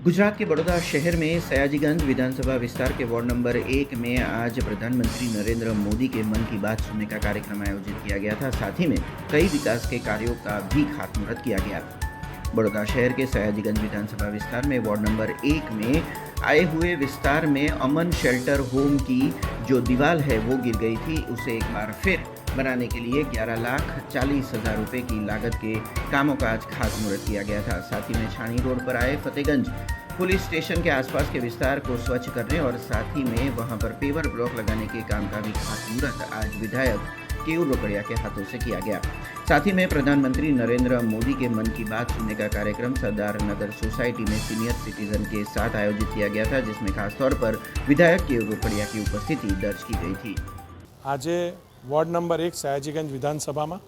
गुजरात के बड़ौदा शहर में सयाजीगंज विधानसभा विस्तार के वार्ड नंबर 1 में आज प्रधानमंत्री नरेंद्र मोदी के मन की बात सुनने का कार्यक्रम आयोजित किया गया था। साथ ही में कई विकास के कार्यों का भी खातमुहूर्त किया गया। बड़ौदा शहर के सयाजीगंज विधानसभा विस्तार में वार्ड नंबर 1 में आए हुए विस्तार में अमन शेल्टर होम की जो दीवार है वो गिर गई थी, उसे एक बार फिर बनाने के लिए 11,40,000 रुपये की लागत के कामों का आज खातमुहूर्त किया गया था। साथ ही में छाणी रोड पर आए फतेहगंज पुलिस स्टेशन के आसपास के विस्तार को स्वच्छ करने और साथ ही में वहां पर पेवर ब्लॉक लगाने के काम का भी खातमुहूर्त आज विधायक केयूर रोकड़िया के हाथों से किया गया। साथ ही में प्रधानमंत्री नरेंद्र मोदी के मन की बात सुनने का कार्यक्रम सरदार नगर सोसाइटी में सीनियर सिटीजन के साथ आयोजित किया गया था, जिसमें खासतौर पर विधायक केयूर रोकड़िया की उपस्थिति दर्ज की गई थी। आज वॉर्ड नंबर 1 सयाजीगंज विधानसभा में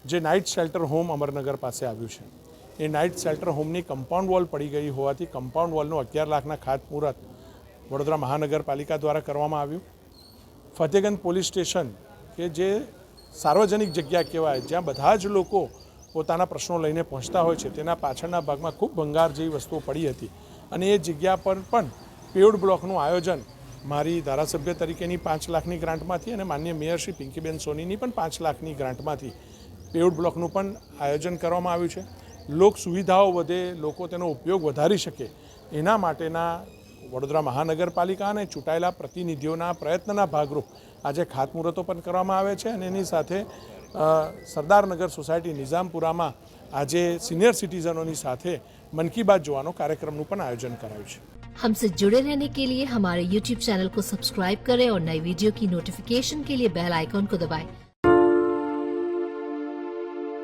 जो नाइट शेल्टर होम अमरनगर पास आव्યું છે, એ નાઇટ શેલ્ટર હોમની કમ્પાઉન્ડ વોલ પડી ગઈ હોવાથી કમ્પાઉન્ડ વોલનું 11 લાખના ખાતમુહૂર્ત વડોદરા મહાનગરપાલિકા દ્વારા કરવામાં આવ્યું। ફતેગંજ પોલીસ સ્ટેશન કે જે સાર્વજનિક જગ્યા કહેવાય, જ્યાં બધા જ લોકો પોતાના પ્રશ્નો લઈને પહોંચતા હોય છે, તેના પાછળના ભાગમાં ખૂબ ભંગાર જેવી વસ્તુઓ પડી હતી અને એ જગ્યા પર પણ પેવડ બ્લોકનું આયોજન મારી ધારાસભ્ય તરીકેની 5 લાખની ગ્રાન્ટમાંથી અને માનનીય મેયર શ્રી પિંકીબેન સોનીની પણ 5 લાખની ગ્રાન્ટમાંથી પેવડ બ્લોકનું પણ આયોજન કરવામાં આવ્યું છે। લોક સુવિધાઓ વધે, લોકો તેનો ઉપયોગ વધારી શકે એના માટેના વડોદરા મહાનગરપાલિકા અને ચૂંટાયેલા પ્રતિનિધિઓના પ્રયત્નના ભાગરૂપ આજે ખાતમુહૂર્તો પણ કરવામાં આવે છે અને એની સાથે સરદારનગર સોસાયટી નિઝામપુરામાં આજે સિનિયર સિટીઝનોની સાથે મન की बात જોવાનો કાર્યક્રમનું પણ આયોજન કરાયું છે। हमसे जुड़े रहने के लिए हमारे YouTube चैनल को सब्सक्राइब करें और नई वीडियो की नोटिफिकेशन के लिए बेल आइकॉन को दबाएं।